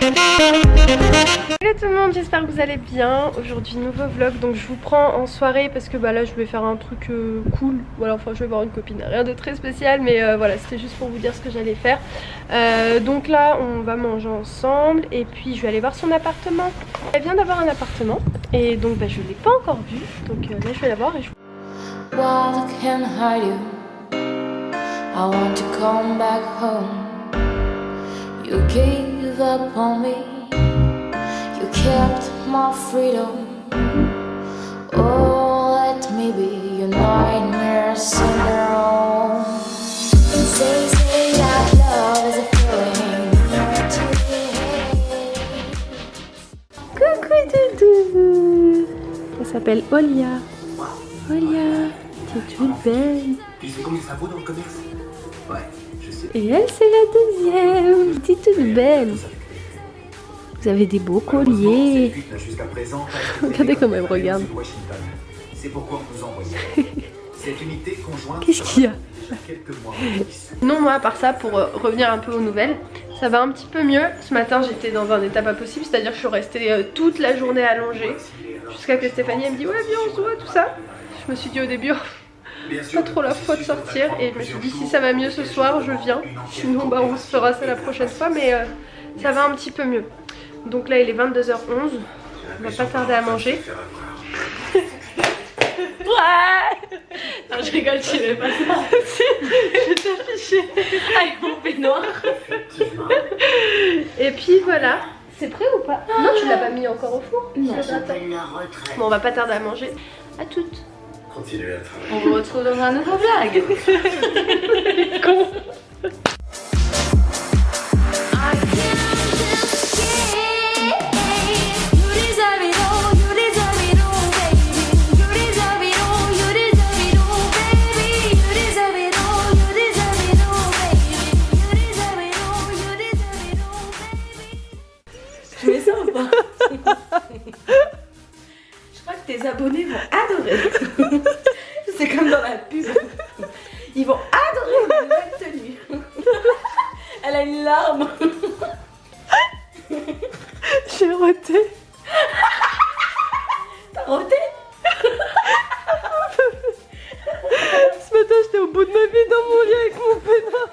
Hello tout le monde, j'espère que vous allez bien. Aujourd'hui nouveau vlog, donc je vous prends en soirée parce que là je vais faire un truc cool. Voilà, enfin je vais voir une copine, rien de très spécial, mais voilà, c'était juste pour vous dire ce que j'allais faire. Donc là on va manger ensemble et puis je vais aller voir son appartement. Elle vient d'avoir un appartement et donc je l'ai pas encore vu, donc là je vais la voir et je... What can I do? I want to come back home. You gave up on me. You kept my freedom. Oh, let me be your nightmare syndrome. Say that love is a feeling. Coucou Doudou. Elle s'appelle Olia. Olia, t'es toute belle. Tu sais combien ça vaut dans le commerce? Ouais, je sais. Et elle c'est la deuxième. T'es toute belle. Vous avez des beaux colliers. Regardez comment elle me regarde. C'est pourquoi on nous envoyait. Cette unité conjointe. Qu'est-ce qu'il y a? Quelques mois. Non, moi à part ça, pour revenir un peu aux nouvelles, ça va un petit peu mieux. Ce matin j'étais dans un état pas possible, c'est-à-dire que je suis restée toute la journée allongée jusqu'à que Stéphanie elle me dit ouais viens on se voit tout ça. Je me suis dit au début pas trop la foi de sortir et je me suis dit si ça va mieux ce soir je viens, sinon on se fera ça la prochaine fois, mais ça va un petit peu mieux. Donc là il est 22h11, on va pas tarder à manger. Ouais. Non, je rigole, tu n'avais pas ça. Je vais t'afficher Avec mon peignoir. Et puis voilà. C'est prêt ou pas? Non, tu l'as pas mis encore au four? Non. Bon, on va pas tarder à manger. À toutes. Continuez à travailler. On vous retrouve dans un nouveau vlog. Con. Tu mets ça ou pas? Je crois que tes abonnés vont adorer. C'est comme dans la pub. Ils vont adorer la nouvelle tenue. Elle a une larme. J'ai roté. T'as roté? Ce matin, j'étais au bout de ma vie dans mon lit avec mon peinard.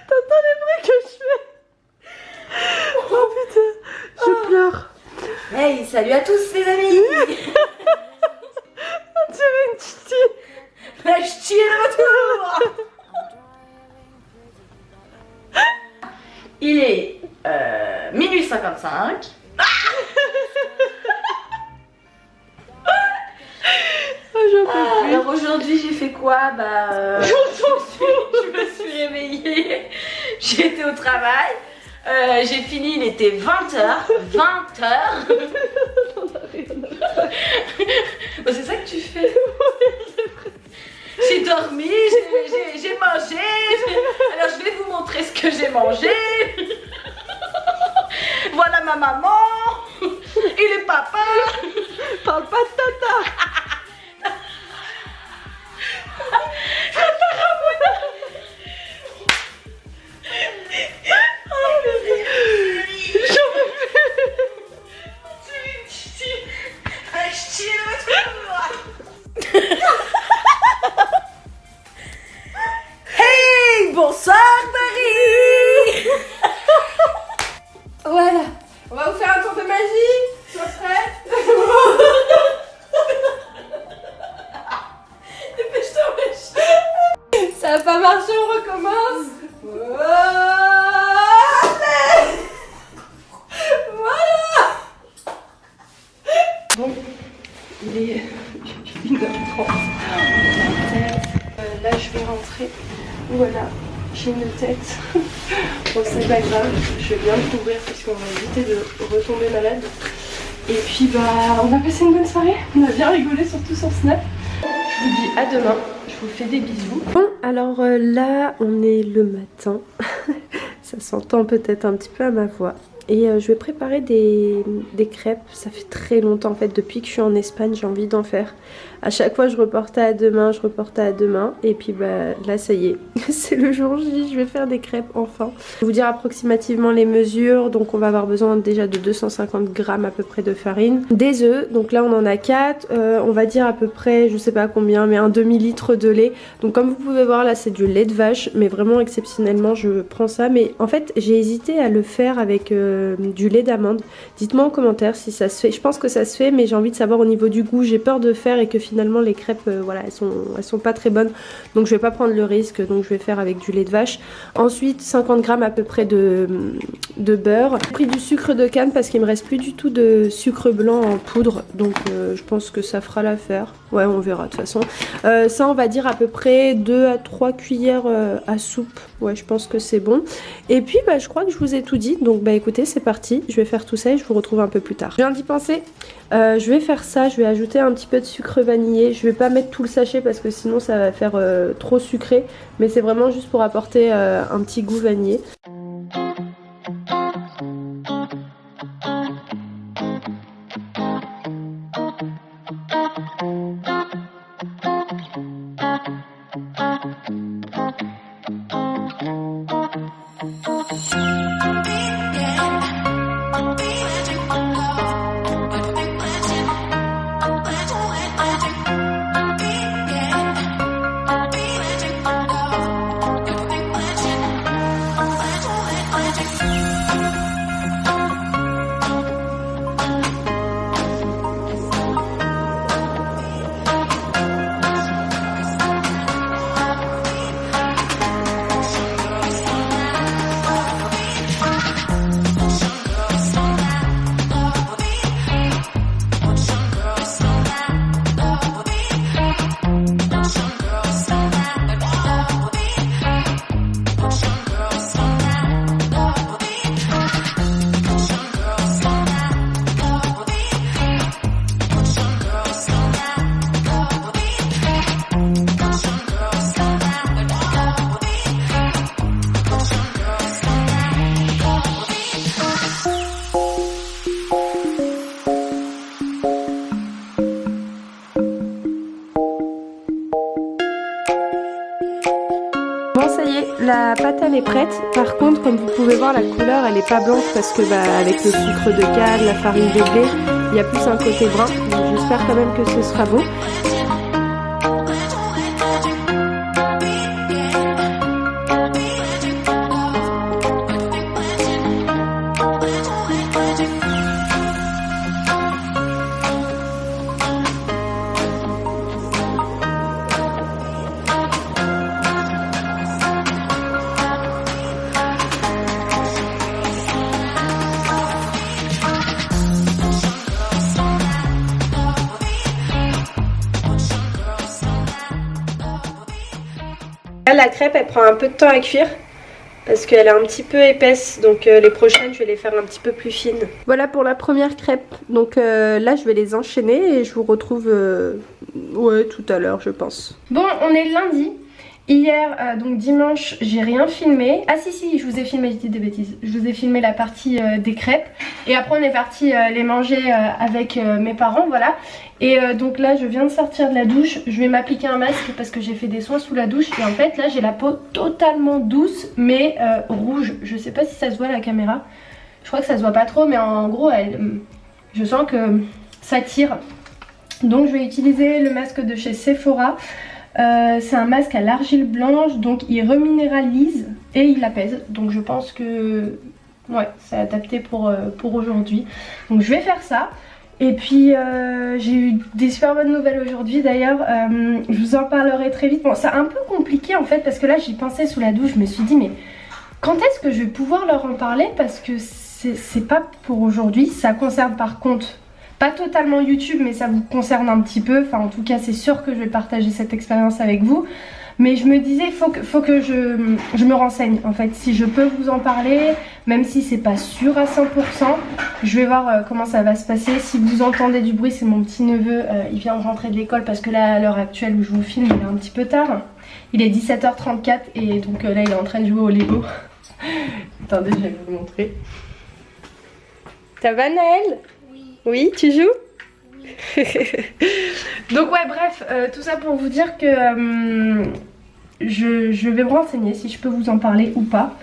T'entends les bruits que je fais? Oh putain, je pleure. Hey, salut à tous les amis. On dirait une titi. La ch'ti est de retour. Il est minuit 55. Oh, j'en peux plus. Alors aujourd'hui j'ai fait quoi? Je me suis réveillée, j'ai été au travail, j'ai fini, il était 20h. 20h. C'est ça que tu fais? J'ai dormi, j'ai mangé. Alors je vais vous montrer ce que j'ai mangé. Voilà ma maman. Il est papa. Parle pas de tata. Hey, bonsoir Paris. Voilà. On va vous faire un tour de magie. Sois prête. Dépêche-toi, wesh. Ça va pas marcher, on recommence. Voilà. Bon, il est 1h30. Là, je vais rentrer. Voilà, j'ai une tête. Bon, c'est pas grave, je vais bien le couvrir puisqu'on va éviter de retomber malade. Et puis, on a passé une bonne soirée. On a bien rigolé, surtout sur Snap. Je vous dis à demain. Je vous fais des bisous. Bon, alors là, on est le matin. Ça s'entend peut-être un petit peu à ma voix. et je vais préparer des crêpes. Ça fait très longtemps en fait, depuis que je suis en Espagne, j'ai envie d'en faire. À chaque fois je reportais à demain, et puis bah là ça y est, c'est le jour J, je vais faire des crêpes enfin. Je vais vous dire approximativement les mesures, donc on va avoir besoin déjà de 250 grammes à peu près de farine, des œufs, donc là on en a 4, on va dire à peu près, je sais pas combien, mais un demi-litre de lait. Donc comme vous pouvez voir là c'est du lait de vache, mais vraiment exceptionnellement je prends ça, mais en fait j'ai hésité à le faire avec du lait d'amande. Dites-moi en commentaire si ça se fait, je pense que ça se fait, mais j'ai envie de savoir au niveau du goût, j'ai peur de faire et que finalement les crêpes voilà elles sont pas très bonnes, donc je vais pas prendre le risque, donc je vais faire avec du lait de vache. Ensuite 50 grammes à peu près de beurre. J'ai pris du sucre de canne parce qu'il me reste plus du tout de sucre blanc en poudre, donc je pense que ça fera l'affaire. Ouais, on verra de toute façon. Ça on va dire à peu près 2 à 3 cuillères à soupe. Ouais, je pense que c'est bon. Et puis bah je crois que je vous ai tout dit, donc bah écoutez c'est parti, je vais faire tout ça et je vous retrouve un peu plus tard. Je viens d'y penser, je vais faire ça, je vais ajouter un petit peu de sucre vanillé. Je vais pas mettre tout le sachet parce que sinon ça va faire trop sucré, mais c'est vraiment juste pour apporter un petit goût vanillé. Bon ça y est, la pâte elle est prête. Par contre comme vous pouvez voir la couleur elle est pas blanche parce que bah avec le sucre de canne, la farine de blé, il y a plus un côté brun. Donc j'espère quand même que ce sera bon. La crêpe elle prend un peu de temps à cuire parce qu'elle est un petit peu épaisse, donc les prochaines je vais les faire un petit peu plus fines. Voilà pour la première crêpe, donc là je vais les enchaîner et je vous retrouve ouais, tout à l'heure je pense. Bon on est lundi. Hier, donc dimanche, j'ai rien filmé. Ah si, je vous ai filmé, je dis des bêtises. Je vous ai filmé la partie des crêpes. Et après on est parti les manger avec mes parents, voilà. Et donc là je viens de sortir de la douche. Je vais m'appliquer un masque parce que j'ai fait des soins sous la douche. Et en fait là j'ai la peau totalement douce mais rouge. Je sais pas si ça se voit à la caméra. Je crois que ça se voit pas trop, mais en gros je sens que ça tire. Donc je vais utiliser le masque de chez Sephora. C'est un masque à l'argile blanche, donc il reminéralise et il apaise. Donc je pense que ouais, c'est adapté pour aujourd'hui. Donc je vais faire ça. Et puis j'ai eu des super bonnes nouvelles aujourd'hui d'ailleurs. Je vous en parlerai très vite. Bon, c'est un peu compliqué en fait parce que là j'y pensais sous la douche. Je me suis dit mais quand est-ce que je vais pouvoir leur en parler, parce que c'est pas pour aujourd'hui. Ça concerne par contre pas totalement YouTube, mais ça vous concerne un petit peu. Enfin en tout cas c'est sûr que je vais partager cette expérience avec vous. Mais je me disais faut que je me renseigne en fait, si je peux vous en parler, même si c'est pas sûr à 100%. Je vais voir comment ça va se passer. Si vous entendez du bruit, c'est mon petit neveu, il vient de rentrer de l'école parce que là à l'heure actuelle où je vous filme il est un petit peu tard. Il est 17h34 et donc là il est en train de jouer au Lego. Attendez, je vais vous montrer. Ça va Naël? Oui, tu joues? Donc ouais bref, tout ça pour vous dire que je vais me renseigner si je peux vous en parler ou pas.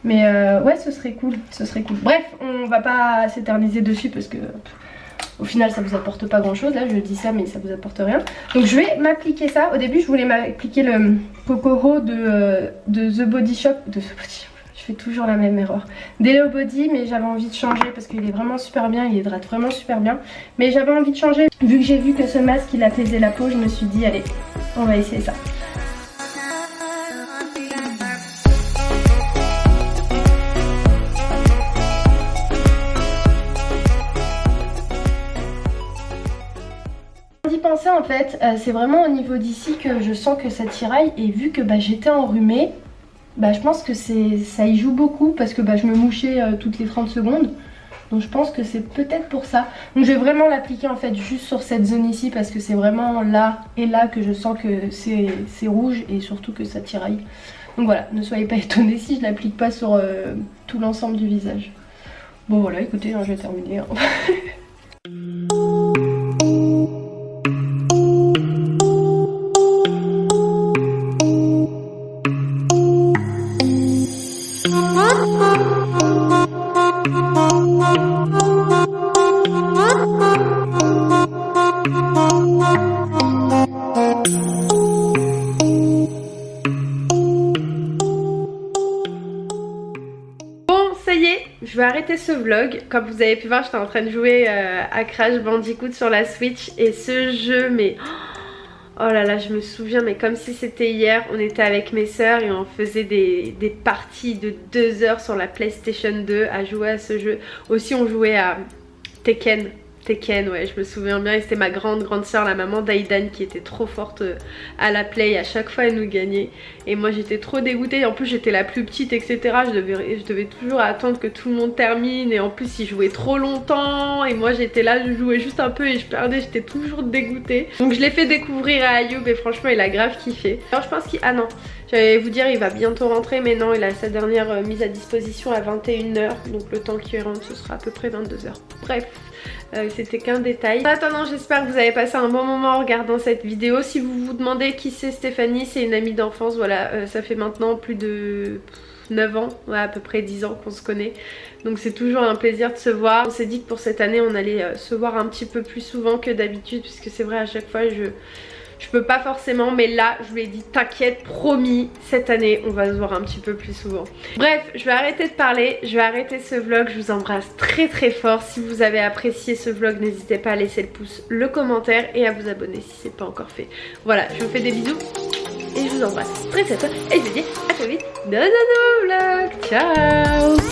Mais ouais ce serait cool, ce serait cool. Bref, on va pas s'éterniser dessus parce que au final ça vous apporte pas grand chose. Là je dis ça mais ça vous apporte rien. Donc je vais m'appliquer ça. Au début je voulais m'appliquer le Cocoho de The Body Shop. Je fais toujours la même erreur. D'Hello Body, mais j'avais envie de changer parce qu'il est vraiment super bien, il hydrate vraiment super bien. Mais j'avais envie de changer. Vu que j'ai vu que ce masque il apaisait la peau, je me suis dit allez, on va essayer ça. D'y penser en fait, c'est vraiment au niveau d'ici que je sens que ça tiraille et vu que j'étais enrhumée, je pense que ça y joue beaucoup parce que je me mouchais toutes les 30 secondes. Donc je pense que c'est peut-être pour ça. Donc je vais vraiment l'appliquer en fait juste sur cette zone ici parce que c'est vraiment là et là que je sens que c'est rouge et surtout que ça tiraille. Donc voilà, ne soyez pas étonnés si je l'applique pas sur tout l'ensemble du visage. Bon voilà, écoutez, je vais terminer. Je vais arrêter ce vlog. Comme vous avez pu voir, j'étais en train de jouer à Crash Bandicoot sur la Switch. Et ce jeu, mais... Oh là là, je me souviens, mais comme si c'était hier, on était avec mes sœurs et on faisait des parties de 2 heures sur la PlayStation 2 à jouer à ce jeu. Aussi, on jouait à Tekken, ouais, je me souviens bien. Et c'était ma grande sœur, la maman d'Aïdan, qui était trop forte à la play. À chaque fois, elle nous gagnait. Et moi, j'étais trop dégoûtée. En plus, j'étais la plus petite, etc. Je devais toujours attendre que tout le monde termine. Et en plus, ils jouaient trop longtemps. Et moi, j'étais là, je jouais juste un peu et je perdais. J'étais toujours dégoûtée. Donc, je l'ai fait découvrir à Ayoub et franchement, il a grave kiffé. Alors, je pense qu'il... Ah non, j'allais vous dire, il va bientôt rentrer. Mais non, il a sa dernière mise à disposition à 21 h. Donc, le temps qu'il rentre, ce sera à peu près 22 h. Bref. C'était qu'un détail. En attendant, j'espère que vous avez passé un bon moment en regardant cette vidéo. Si vous vous demandez qui c'est Stéphanie, c'est une amie d'enfance. Voilà, ça fait maintenant plus de 9 ans, ouais, à peu près 10 ans qu'on se connaît. Donc c'est toujours un plaisir de se voir. On s'est dit que pour cette année on allait se voir un petit peu plus souvent que d'habitude, puisque c'est vrai à chaque fois je peux pas forcément, mais là je lui ai dit t'inquiète, promis, cette année on va se voir un petit peu plus souvent. Bref, je vais arrêter de parler, je vais arrêter ce vlog, je vous embrasse très fort. Si vous avez apprécié ce vlog, n'hésitez pas à laisser le pouce, le commentaire et à vous abonner si c'est pas encore fait. Voilà, je vous fais des bisous et je vous embrasse très fort et je vous dis à très vite dans un nouveau vlog. Ciao.